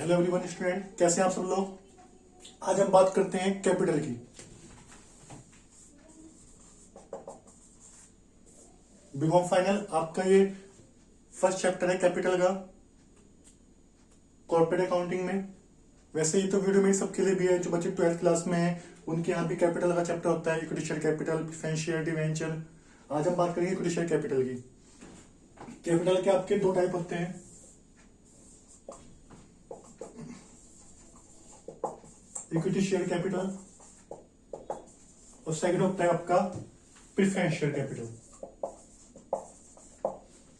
Hello everyone student, कैसे हैं आप सब लोग। आज हम बात करते हैं कैपिटल की। बीकॉम फाइनल आपका ये फर्स्ट चैप्टर है कैपिटल का कॉर्पोरेट अकाउंटिंग में। वैसे ये तो वीडियो मेरी सबके लिए भी है, जो बच्चे 12th क्लास में हैं उनके यहाँ भी कैपिटल का चैप्टर होता है, equity share capital, preference share, debenture. आज हम बात करेंगे इक्विटी शेयर कैपिटल की। कैपिटल के आपके दो टाइप होते हैं, इक्विटी शेयर कैपिटल और सेकंड होता है आपका प्रेफरेंस शेयर कैपिटल।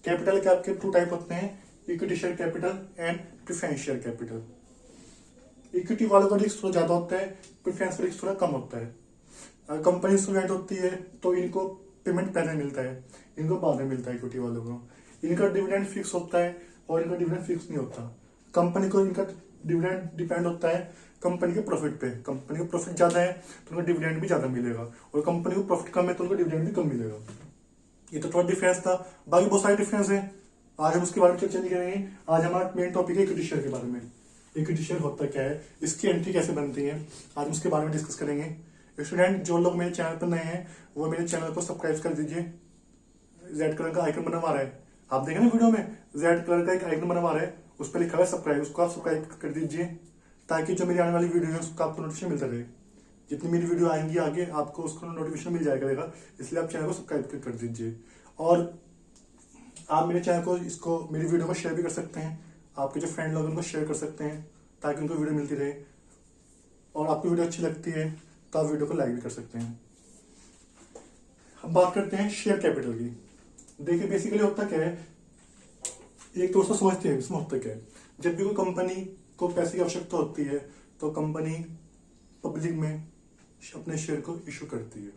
कैपिटल के आपके टू टाइप होते हैं, equity share capital and preference share capital. Equity वालों का रिस्क थोड़ा ज्यादा होता है, प्रेफरेंस का रिस्क थोड़ा कम होता है। अगर कंपनी इंस्टॉलमेंट होती है तो इनको पेमेंट पहले मिलता है, इनको बाद में मिलता है। इक्विटी वालों को इनका डिविडेंड फिक्स होता है और इनका डिविडेंड फिक्स नहीं होता। कंपनी को इनका डिविडेंड डिपेंड होता है कंपनी के प्रॉफिट पे। कंपनी को प्रॉफिट ज्यादा है तो उनका डिविडेंड भी ज्यादा मिलेगा, और कंपनी को प्रॉफिट कम है तो उनका डिविडेंड भी कम मिलेगा। ये तो थोड़ा डिफरेंस था, बाकी बहुत सारे डिफरेंस है। आज हम उसके बारे में चर्चा नहीं करेंगे। आज हमारा मेन टॉपिक है इक्विटी शेयर के बारे में। इक्विटी शेयर होता क्या है, इसकी एंट्री कैसे बनती है, आज हम उसके बारे में डिस्कस करेंगे। स्टूडेंट जो लोग मेरे चैनल पर नए हैं वो मेरे चैनल को सब्सक्राइब कर दीजिए। रेड कलर का आइकन बना हुआ है, आप देखें ना वीडियो में, रेड कलर का एक आइकन बना हुआ है, उस पर लिखा हुआ है सब्सक्राइब, उसको आप सब्सक्राइब कर दीजिए ताकि जो मेरी आने वाली वीडियो है उसका आपको नोटिफिकेशन मिलता रहे। जितनी मेरी वीडियो आएंगी आगे आपको उसका नोटिफिकेशन मिल जाएगा करेगा, इसलिए आप चैनल को सब्सक्राइब कर दीजिए। और आप मेरे चैनल को इसको मेरी वीडियो को शेयर भी कर सकते हैं, आपके जो फ्रेंड लोग उनको शेयर कर सकते हैं ताकि उनको वीडियो मिलती रहे। और आपको वीडियो अच्छी लगती है तो आप वीडियो को लाइक भी कर सकते हैं। हम बात करते हैं शेयर कैपिटल की। देखिए बेसिकली होता क्या है, एक तो समझते हैं इसमें होता क्या है। जब भी कोई कंपनी को पैसे की आवश्यकता होती है तो कंपनी पब्लिक में अपने शेयर को इशू करती है।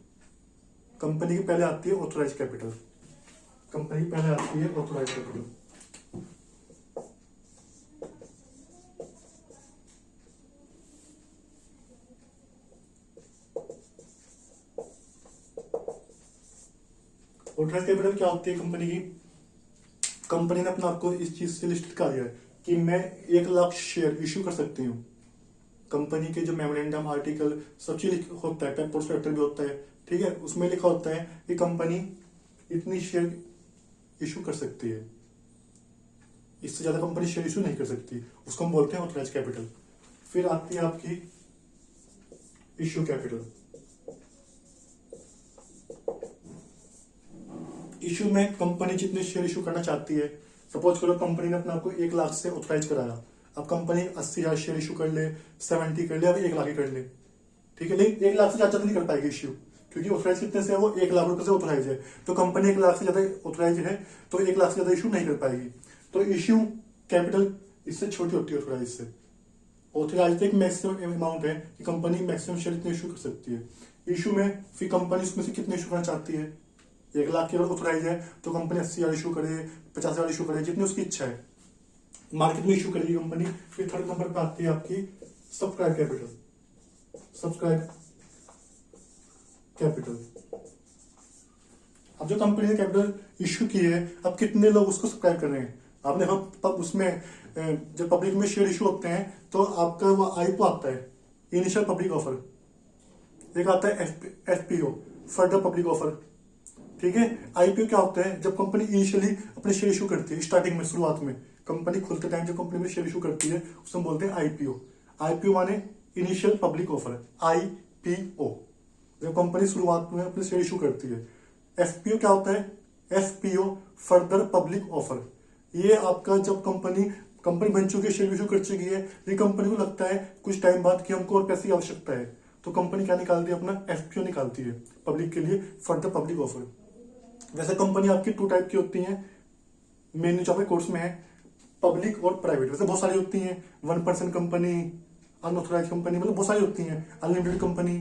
कंपनी की पहले आती है ऑथोराइज कैपिटल, कंपनी की पहले आती है ऑथोराइज कैपिटल। ऑथोराइज कैपिटल क्या होती है कंपनी की। कंपनी ने अपने आपको इस चीज से लिस्ट कर दिया है कि मैं 1 लाख शेयर इशू कर सकती हूँ। कंपनी के जो मेमोरेंडम आर्टिकल सब चीज होता है, प्रोस्पेक्टस भी होता है, ठीक है, उसमें लिखा होता है कि कंपनी इतनी शेयर इशू कर सकती है, इससे ज्यादा कंपनी शेयर इशू नहीं कर सकती, उसको हम बोलते हैं ऑथराइज कैपिटल। फिर आती है आपकी इशू कैपिटल। इशू में कंपनी जितने शेयर इशू करना चाहती है, सपोज करो कंपनी ने अपने आपको 1 लाख से ऑथराइज कराया, अब कंपनी 80,000 शेयर इशू कर ले, 70 कर ले, अब 1 लाख ही कर ले, ठीक है। लेकिन 1 लाख से ज्यादा नहीं कर पाएगी इश्यू, क्योंकि ऑथराइज कितने से है, वो 1 लाख रुपए से ऑथराइज है। तो कंपनी 1 लाख से ज्यादा ऑथराइज है तो 1 लाख से ज्यादा इशू नहीं कर पाएगी। तो इश्यू कैपिटल इससे छोटी होती है ऑथराइज से। ऑथराइज एक मैक्सिमम अमाउंट है कि कंपनी मैक्सिमम शेयर इतने इशू कर सकती है। इशू में फिर कंपनी उसमें से कितने इशू करना चाहती है, 1 लाख की अगर ऑथराइज है तो कंपनी 80,000 इशू करे, 50,000 इशू करे, जितनी उसकी इच्छा है मार्केट में इशू करेगी कंपनी। फिर थर्ड नंबर पर आती है आपकी सब्सक्राइब कैपिटल। सब्सक्राइब कैपिटल, अब जो कंपनी ने कैपिटल इशू की है, अब कितने लोग उसको सब्सक्राइब कर रहे हैं। आपने उसमें जब पब्लिक में शेयर इशू होते हैं तो आपका वो आईपीओ आता है, इनिशियल पब्लिक ऑफर, एक आता है एफपीओ, फर्दर पब्लिक ऑफर, ठीक है। आईपीओ क्या होता है, जब कंपनी इनिशियली अपने शेयर इशू करती है, स्टार्टिंग में, शुरुआत में कंपनी खुलते टाइम जो कंपनी में शेयर इशू करती है उसको बोलते हैं आईपीओ। आईपीओ माने इनिशियल पब्लिक ऑफर, आईपीओ, जब कंपनी शुरुआत में अपने शेयर इशू करती है। एफपीओ क्या होता है, एफपीओ फर्दर पब्लिक ऑफर, ये आपका जब कंपनी बन चुकी है, शेयर इशू कर चुकी है, ये कंपनी को लगता है कुछ टाइम बाद कि हमको और पैसे की आवश्यकता है, तो कंपनी क्या निकालती है, अपना एफपीओ निकालती है पब्लिक के लिए, फर्दर पब्लिक ऑफर। वैसे कंपनी आपकी 2 टाइप की होती है, मेन जो आपके कोर्स में है, पब्लिक और प्राइवेट। वैसे बहुत सारी होती हैं, 1% कंपनी, अनऑथराइज कंपनी, मतलब बहुत सारी होती हैं, अनलिमिटेड कंपनी।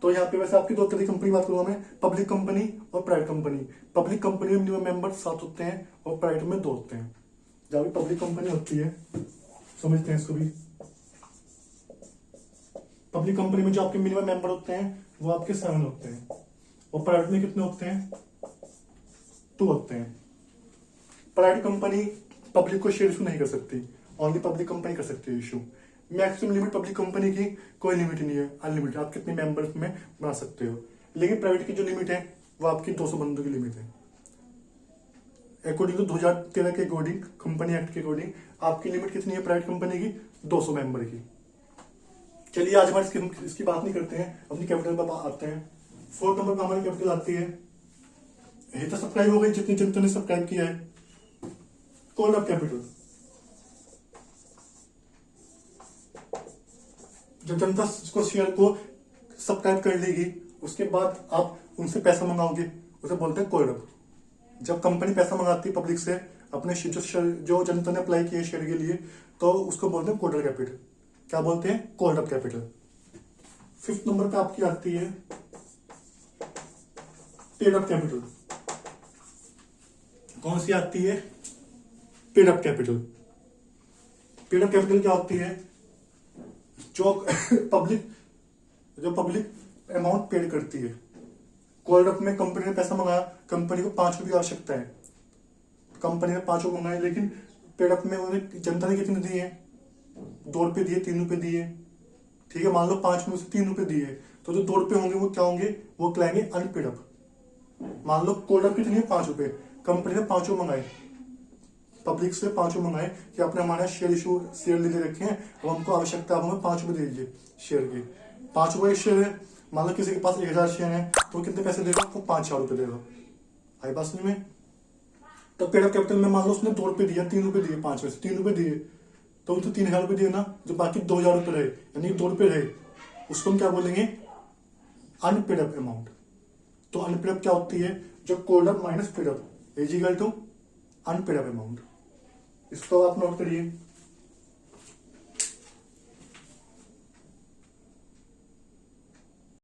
तो यहाँ पे वैसे आपकी 2 तरह की कंपनी बात करूंगा मैं, पब्लिक कंपनी और प्राइवेट कंपनी। पब्लिक कंपनी में मिनिमम मेंबर 7 होते हैं और प्राइवेट में 2 होते हैं। जब पब्लिक कंपनी होती है, समझते हैं इसको भी, पब्लिक कंपनी में जो आपके मिनिमम मेंबर होते हैं वो आपके 7 होते हैं, और प्राइवेट में कितने होते हैं, 2 होते हैं। प्राइवेट कंपनी पब्लिक को शेयर इशू नहीं कर सकती, ओनली पब्लिक कंपनी कर सकती है issue. Maximum limit public company की कोई लिमिट नहीं है, अनलिमिटेड, आप कितने मेंबर्स में बना सकते हो। लेकिन प्राइवेट की जो लिमिट है वो आपकी 200 बंदों की लिमिट है। अकॉर्डिंग टू 2013 के अकॉर्डिंग, कंपनी एक्ट के अकॉर्डिंग आपकी लिमिट कितनी है प्राइवेट कंपनी की? 200 मेंबर की। चलिए आज हमारे इसकी बात नहीं करते हैं, अपनी कैपिटल पर आते हैं। 4 नंबर पर हमारी कैपिटल आती है, ये तो सब्सक्राइब हो गई जितनी जनता ने सब्सक्राइब किया है, कॉल ऑफ कैपिटल। जब जनता इसको शेयर को सब्सक्राइब कर लेगी उसके बाद आप उनसे पैसा मंगाओगे, उसे बोलते हैं कॉल अप। जब कंपनी पैसा मंगाती है पब्लिक से अपने जो जनता ने अप्लाई किया शेयर के लिए, तो उसको बोलते हैं कोल्ड कैपिटल। क्या बोलते हैं? Cold up capital. 5th number पे आपकी आती है पेड अप कैपिटल। कौन सी आती है? Paid up capital. Paid up capital क्या होती है? जो पब्लिक अमाउंट पेड करती है। कोल्ड अप में कंपनी ने पैसा मंगाया, कंपनी को 5 रुपये की आवश्यकता है, कंपनी ने 5 रुपये मंगाए, लेकिन पेड अप में उन्हें जनता ने कितने दिए? 2 रुपये दिए, 3 रुपये दिए, ठीक है। मान लो 5 में से 3 रुपये दिए, तो जो 2 रुपये होंगे वो क्या होंगे? वो कहलाएंगे अनपेड अप। मान लो कोल्ड अप कितनी है? 5 रुपये, कंपनी ने 5 रुपये मंगाए, पब्लिक से 5 रुपये मंगाए कि आपने हमारा शेयर ले रखे हैं, अब हमको आवश्यकता है, हमें 5 रुपये दीजिए शेयर के। 5 रुपये शेयर है, मान लो किसी के पास 1000 शेयर है तो कितने पैसे देगा? वो 5-4 रुपये देगा। आई बात समझ में? तो पेड अप कैपिटल में मान लो उसने 2 रुपये दिया, 3 रुपये दिए, 5 में से 3 रुपये दिए, तो उनको 3000 रुपये दिए ना, जो बाकी 2000 रुपये रहे, यानी 2 रुपये रहे, उसको हम क्या बोलेंगे? Unpaid up amount. तो अनपेड अप क्या होती है? जो called up minus paid up is equal to unpaid up amount. इसको आप नोट करिए।